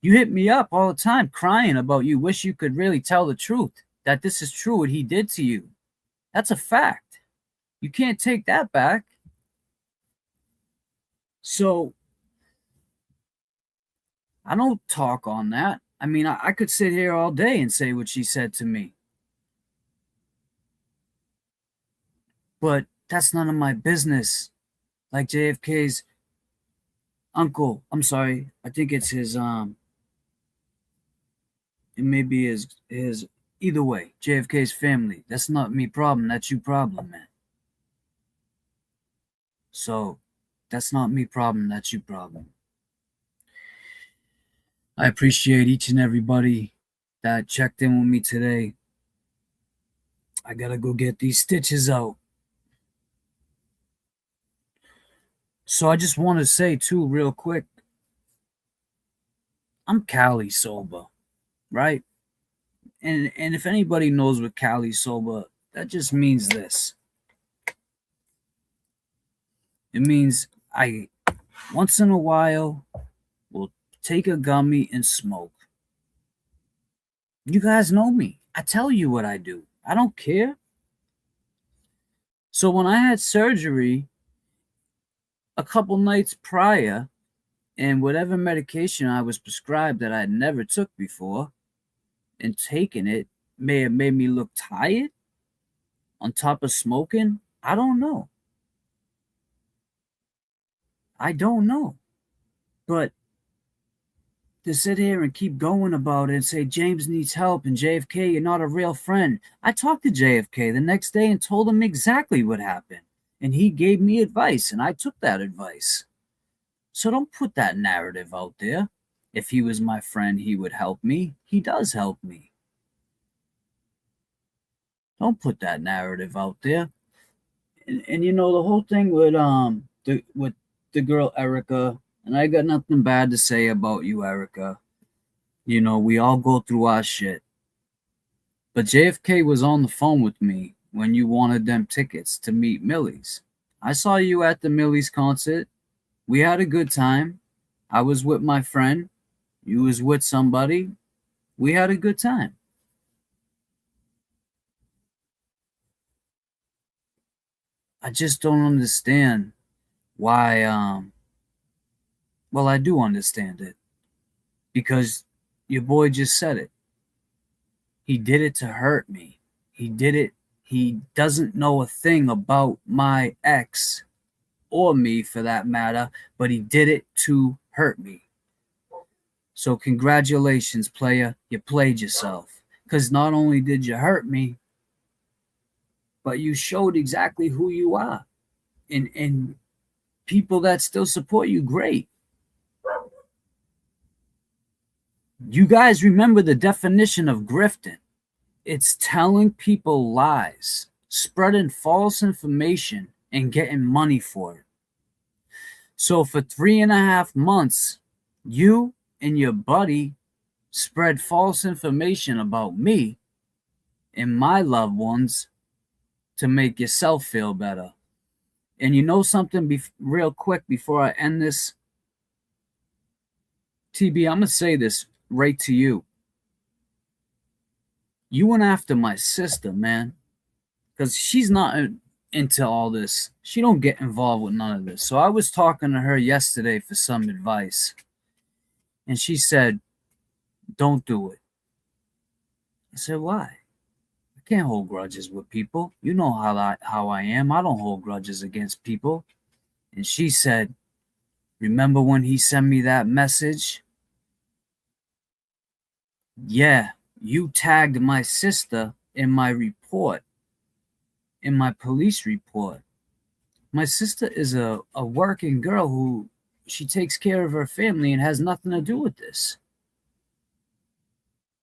You hit me up all the time crying about you wish you could really tell the truth, that this is true what he did to you. That's a fact. You can't take that back. So I don't talk on that. I mean, I could sit here all day and say what she said to me. But that's none of my business. Like JFK's uncle, I'm sorry, I think it's his, it may be his, either way, JFK's family. That's not me problem, that's you problem, man. So, that's not me problem, that's you problem. I appreciate each and everybody that checked in with me today. I gotta go get these stitches out. So I just want to say too, real quick, I'm Cali sober, right? And if anybody knows what Cali sober, that just means this. It means I, once in a while, will take a gummy and smoke. You guys know me. I tell you what I do. I don't care. So when I had surgery a couple nights prior, and whatever medication I was prescribed that I had never took before, and taking it may have made me look tired on top of smoking. I don't know. I don't know. But to sit here and keep going about it and say James needs help and JFK, you're not a real friend. I talked to JFK the next day and told him exactly what happened. And he gave me advice, and I took that advice. So don't put that narrative out there. If he was my friend, he would help me. He does help me. Don't put that narrative out there. And you know, the whole thing with the girl Erica, and I got nothing bad to say about you, Erica. You know, we all go through our shit. But JFK was on the phone with me when you wanted them tickets to meet Millie's. I saw you at the Millie's concert. We had a good time. I was with my friend. You was with somebody. We had a good time. I just don't understand why. Well, I do understand it because your boy just said it. He did it to hurt me. He did it. He doesn't know a thing about my ex or me for that matter, but he did it to hurt me. So congratulations, player. You played yourself. Because not only did you hurt me, but you showed exactly who you are. And people that still support you, great. You guys remember the definition of grifting. It's telling people lies, spreading false information, and getting money for it. So for 3.5 months, you and your buddy spread false information about me and my loved ones to make yourself feel better. And you know something real quick before I end this? TB, I'm going to say this right to you. You went after my sister, man, because she's not into all this. She don't get involved with none of this. So I was talking to her yesterday for some advice, and she said, don't do it. I said, why? I can't hold grudges with people. You know how I am. I don't hold grudges against people. And she said, remember when he sent me that message? Yeah, you tagged my sister in my report, in my police report. My sister is a working girl who she takes care of her family and has nothing to do with this.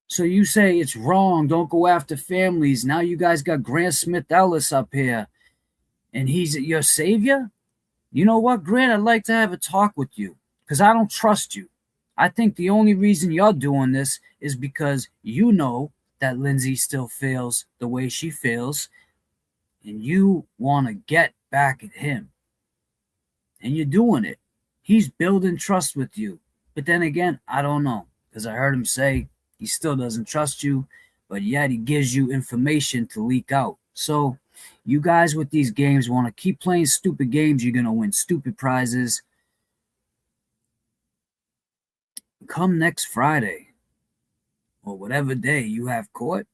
So you say it's wrong, don't go after families. Now you guys got Grant Smith Ellis up here, and he's your savior? You know what, Grant? I'd like to have a talk with you because I don't trust you. I think the only reason you're doing this is because you know that Lindsay still feels the way she feels, and you want to get back at him. And you're doing it. He's building trust with you. But then again, I don't know, because I heard him say he still doesn't trust you, but yet he gives you information to leak out. So you guys with these games want to keep playing stupid games. You're going to win stupid prizes. Come next Friday or whatever day you have court,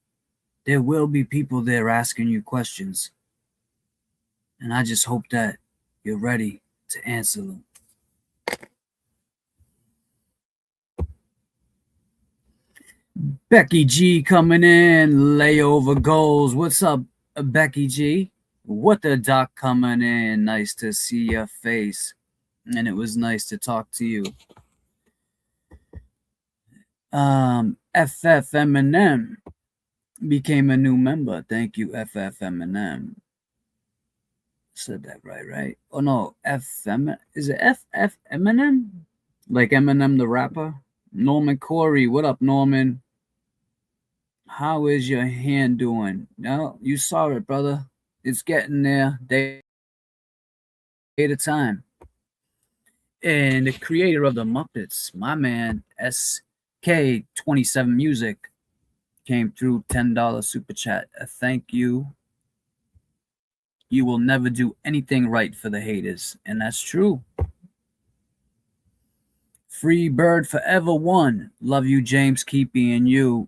there will be people there asking you questions. And I just hope that you're ready to answer them. Becky G coming in. Layover goals. What's up, Becky G? What the doc coming in. Nice to see your face. And it was nice to talk to you. FF Eminem became a new member. Thank you, FF Eminem. Said that right? Oh no, is it FF Eminem? Like Eminem the rapper? Norman Corey, what up, Norman? How is your hand doing? No, you saw it, brother. It's getting there, day at a time. And the creator of the Muppets, my man, SK27 Music, came through $10 super chat. Thank you. You will never do anything right for the haters, and that's true. Free Bird Forever One. Love you, James. Keep being you.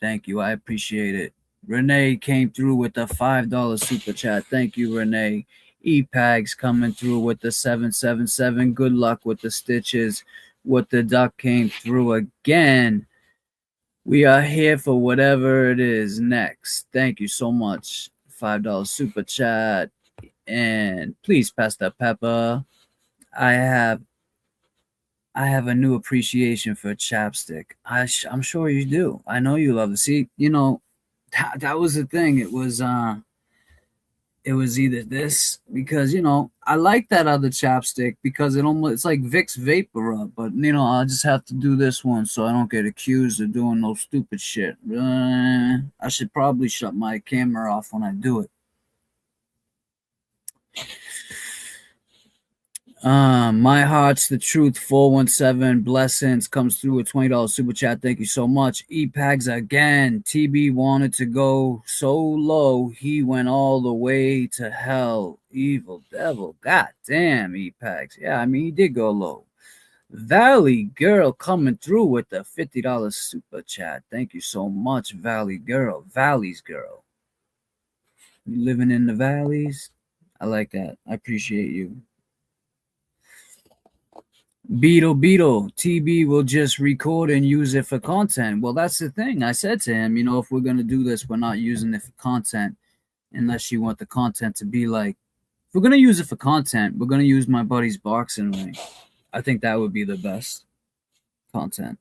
Thank you. I appreciate it. Renee came through with the $5 super chat. Thank you, Renee. EPAG's coming through with the 777. Good luck with the stitches. What the duck came through again. We are here for whatever it is next. Thank you so much. $5 super chat. And please pass that pepper. I have a new appreciation for chapstick. I'm sure you do. I know you love it. See, you know, that was the thing. It was either this, because you know I like that other chapstick because it's like Vicks Vapor Rub, but you know I just have to do this one so I don't get accused of doing no stupid shit. I should probably shut my camera off when I do it. My Heart's the Truth 417 Blessings comes through with $20 super chat. Thank you so much. E-Pags again. TB wanted to go so low he went all the way to hell. Evil devil. God damn, E-Pags. Yeah, I mean he did go low. Valley Girl coming through with the $50 super chat. Thank you so much, Valley Girl. Valley's girl. You living in the valleys? I like that. I appreciate you. Beetle, TB will just record and use it for content. Well, that's the thing. I said to him, if we're going to do this, we're not using it for content unless you want the content to be like, if we're going to use it for content, we're going to use my buddy's boxing ring. I think that would be the best content.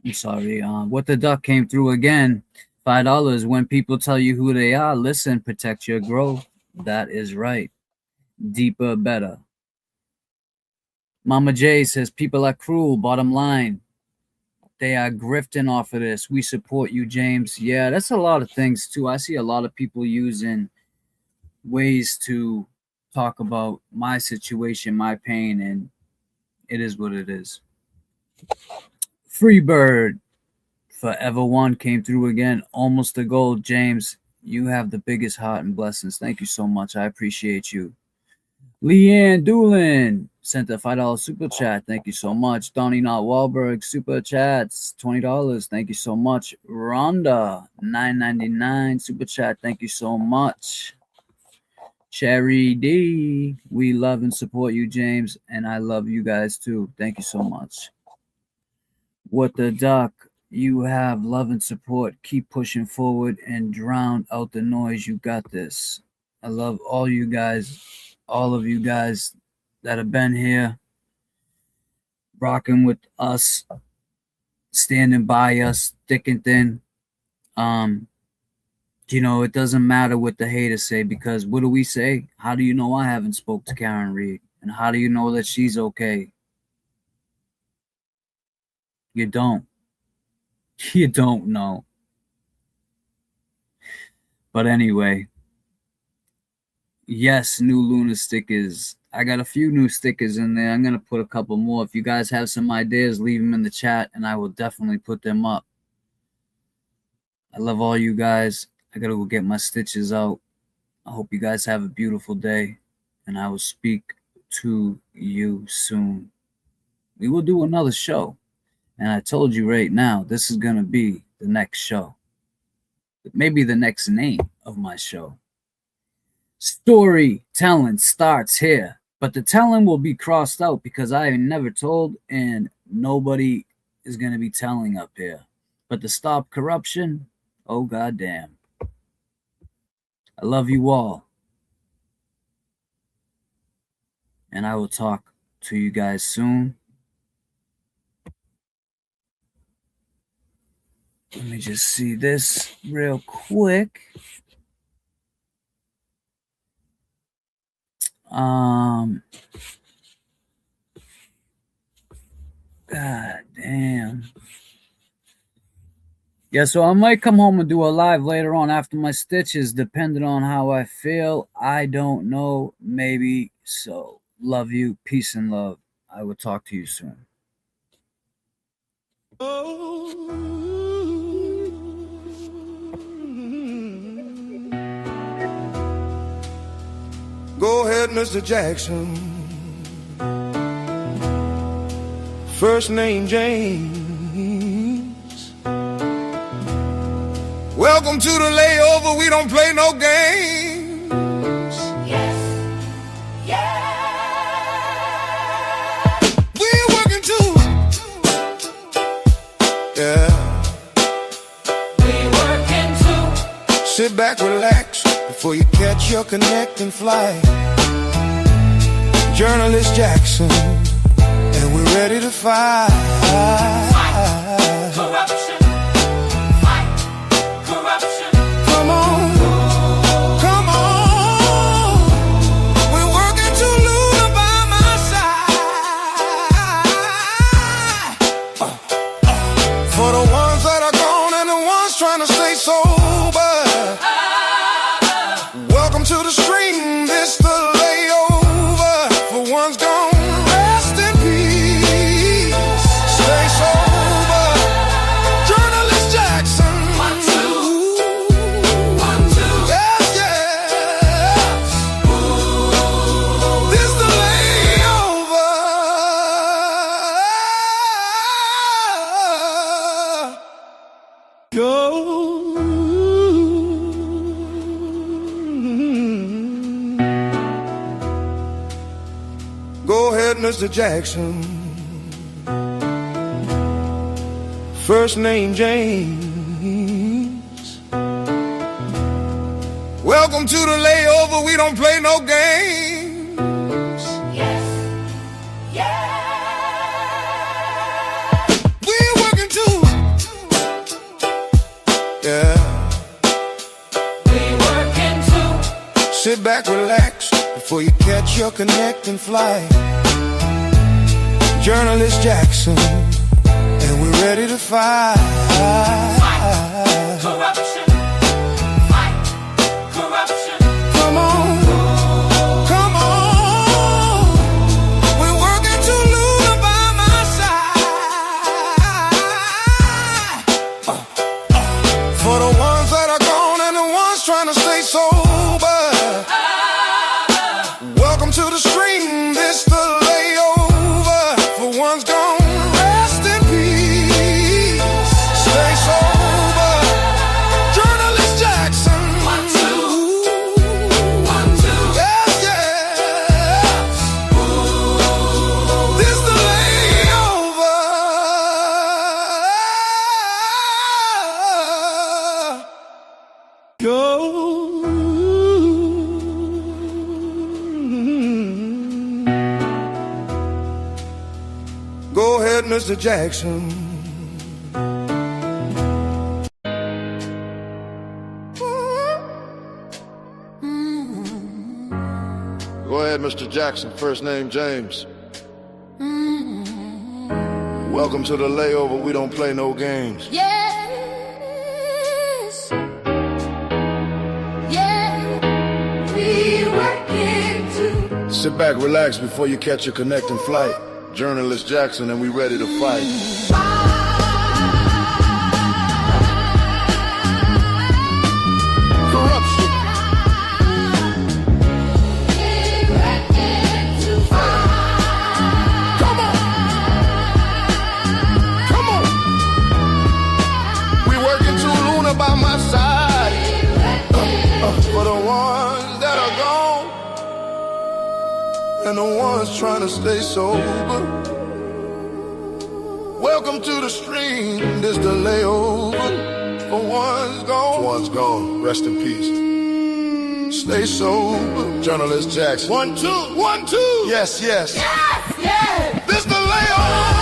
I'm sorry. What the Duck came through again. $5. When people tell you who they are, listen, protect your growth. That is right. Deeper, better. Mama J says, people are cruel, bottom line. They are grifting off of this. We support you, James. Yeah, that's a lot of things, too. I see a lot of people using ways to talk about my situation, my pain, and it is what it is. Freebird, Forever One came through again. Almost a goal, James. You have the biggest heart and blessings. Thank you so much. I appreciate you. Leanne Doolin sent a $5 super chat. Thank you so much. Donnie Not Wahlberg super chats $20. Thank you so much. Rhonda $9.99 super chat. Thank you so much. Cherry D, we love and support you, James, and I love you guys too. Thank you so much. What the Duck, you have love and support. Keep pushing forward and drown out the noise. You got this. I love all you guys. All of you guys that have been here, rocking with us, standing by us, thick and thin. It doesn't matter what the haters say, because what do we say? How do you know I haven't spoke to Karen Reed? And how do you know that she's okay? You don't. You don't know. But anyway. Yes, new Luna stickers. I got a few new stickers in there. I'm going to put a couple more. If you guys have some ideas, leave them in the chat, and I will definitely put them up. I love all you guys. I got to go get my stitches out. I hope you guys have a beautiful day, and I will speak to you soon. We will do another show, and I told you right now, this is going to be the next show. Maybe the next name of my show. Storytelling starts here, but the telling will be crossed out because I ain't never told and nobody is going to be telling up here. But to stop corruption, oh goddamn. I love you all. And I will talk to you guys soon. Let me just see this real quick. God damn. Yeah, so I might come home and do a live later on after my stitches, depending on how I feel. I don't know. Maybe so. Love you. Peace and love. I will talk to you soon. Go ahead, Mr. Jackson. First name James. Welcome to the layover. We don't play no games. Yes. Yeah. We're working too. Yeah. We're working too. Sit back, relax. Before you catch your connecting flight. Journalist Jackson, and we're ready to fight. Fight corruption. Fight corruption. Come on. Come on. We're working to Luna by my side. For the ones that are gone and the ones trying to stay sober. Welcome to the stream, this the layover. Mr. Jackson. First name James. Welcome to the layover. We don't play no games. Yes. Yeah. We're working too. Yeah. We're working too. Sit back, relax before you catch your connecting flight. Journalist Jackson, and we're ready to fight. Fight corruption. Fight corruption. Come on. Come on. We're working to Luna by my side. For the ones that are gone and the ones trying to stay sober. Welcome to the stream. This the layover. For one's gone. Go ahead, Mr. Jackson. Go ahead, Mr. Jackson. First name James. Welcome to the layover. We don't play no games. Yes. Yeah. We working too. Sit back, relax before you catch your connecting flight. Journalist Jackson, and we ready to fight. Corruption. Come on. Come on. We working to Luna by my side. For the ones that are gone and the ones trying to stay sober. Welcome to the stream, this the layover. For one's gone, one's gone, rest in peace. Stay sober, Journalist Jackson. 1, 2, 1, 2. Yes, yes. Yes, yes. This the layover.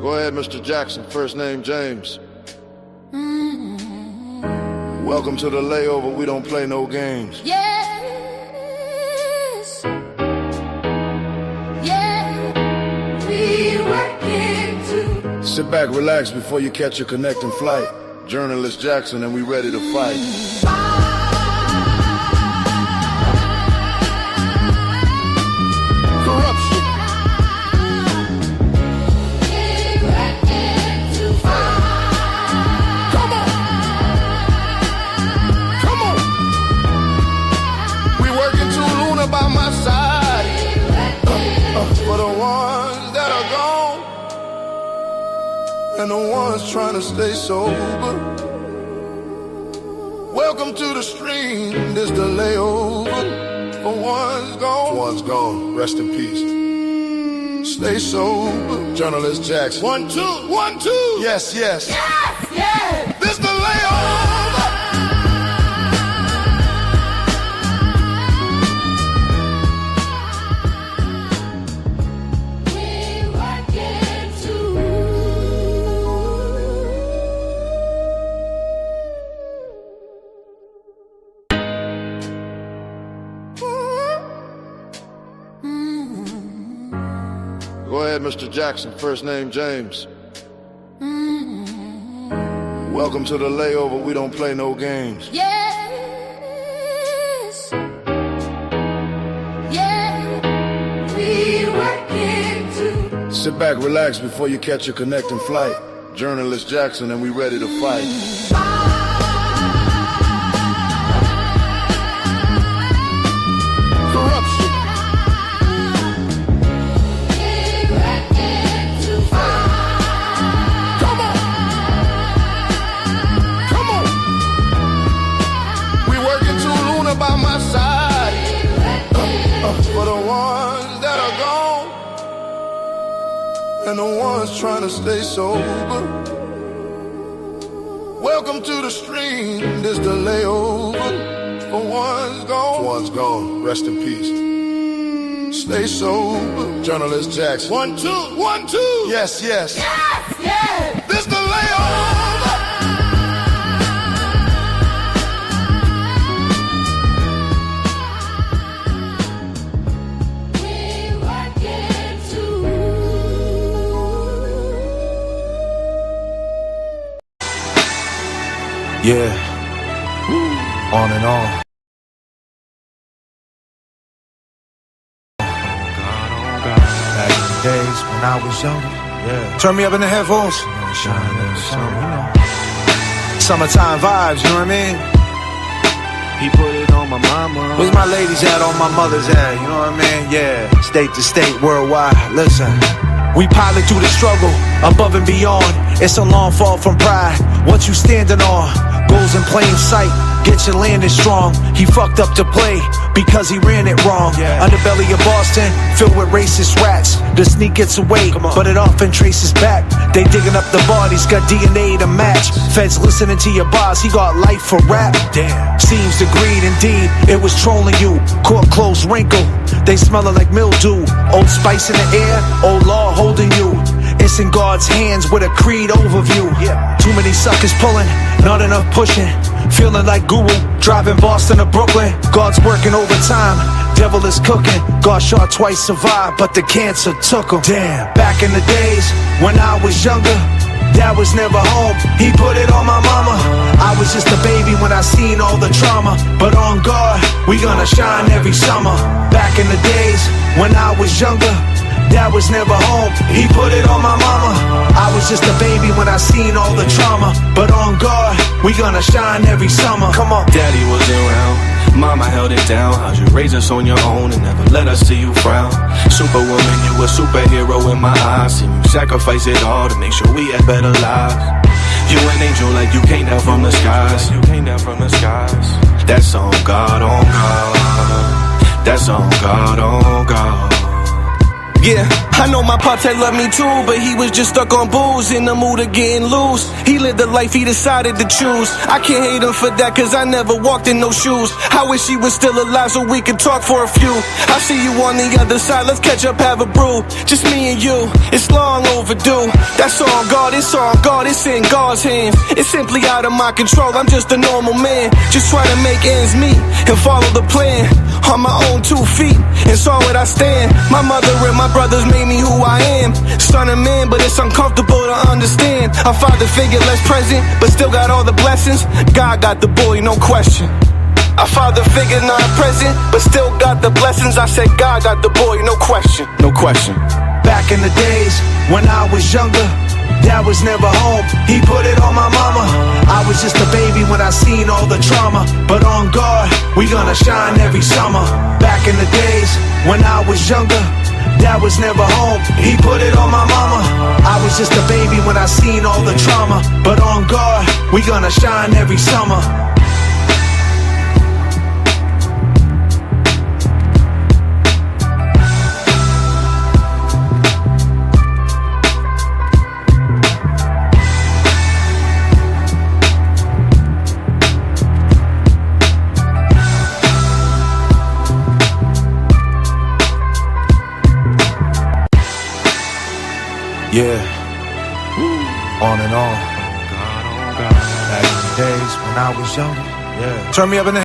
Go ahead, Mr. Jackson. First name James. Welcome to the layover. We don't play no games. Yes. Yeah. We working too. Sit back, relax before you catch your connecting flight. Journalist Jackson, and we ready to fight. By my side. For the ones that are gone and the ones trying to stay sober. Welcome to the stream, this the layover. For one's gone, rest in peace. Stay sober, Journalist Jackson. 1, 2, 1, 2. Yes, yes. Yes, yes. This the layover. Go ahead, Mr. Jackson. First name James. Welcome to the layover. We don't play no games. Yes. Yeah. We working too. Sit back, relax before you catch your connecting flight. Journalist Jackson, and we ready to fight. and the ones trying to stay sober. Welcome to the stream, this the layover. For one's gone, rest in peace. Stay sober, Journalist Jackson. 1, 2, 1, 2. Yes, yes. Yes, yes. This the layover. Yeah, on and on. Back in the days when I was younger, yeah. Turn me up in the headphones. Summertime vibes, you know what I mean? He put it on my mama. Where's my ladies at, on my mother's at, you know what I mean? Yeah, state to state, worldwide, listen. We pilot through the struggle, above and beyond. It's a long fall from pride. What you standing on? Goals in plain sight. Get your landing strong. He fucked up to play because he ran it wrong. Underbelly of Boston, filled with racist rats. The sneak gets away, but it often traces back. They digging up the bodies, got DNA to match. Feds listening to your boss, he got life for rap. Damn. Seems the greed indeed, it was trolling you. Court closed wrinkle, they smelling like mildew. Old Spice in the air, old law holding you. It's in God's hands with a creed overview. Too many suckers pulling, not enough pushing. Feeling like Guru, driving Boston to Brooklyn. God's working overtime, devil is cooking. Got shot twice, survived, but the cancer took him. Damn, back in the days when I was younger, Dad was never home, he put it on my mama. I was just a baby when I seen all the trauma, but on God, we gonna shine every summer. Back in the days when I was younger, Dad was never home, he put it on my mama. I was just a baby when I seen all the trauma, but on God, we gonna shine every summer. Come on. Daddy wasn't around, mama held it down. How'd you raise us on your own and never let us see you frown? Superwoman, you a superhero in my eyes, and you sacrifice it all to make sure we had better lives. You an angel like you came down from the skies. You came down from the skies. That's on God, on God. That's on God, on God. Yeah, I know my pops had loved me too, but he was just stuck on booze, in the mood of getting loose. He lived the life he decided to choose. I can't hate him for that, cause I never walked in no shoes. I wish he was still alive so we could talk for a few. I'll see you on the other side, let's catch up, have a brew. Just me and you, it's long overdue. That's on God, it's on God, it's in God's hands. It's simply out of my control, I'm just a normal man, just trying to make ends meet and follow the plan. On my own 2 feet, and saw what I stand. My mother and my brothers made me who I am. Son of man, but it's uncomfortable to understand. A father figure less present, but still got all the blessings. God got the boy, no question. A father figure not present, but still got the blessings. I said God got the boy, no question, no question. Back in the days when I was younger, Dad was never home, he put it on my mama. I was just a baby when I seen all the trauma, but on God, we gonna shine every summer. Back in the days when I was younger, Dad was never home, he put it on my mama. I was just a baby when I seen all the trauma, but on God, we gonna shine every summer. Yeah, on and on. Back in the days when I was younger, yeah. Turn me up in the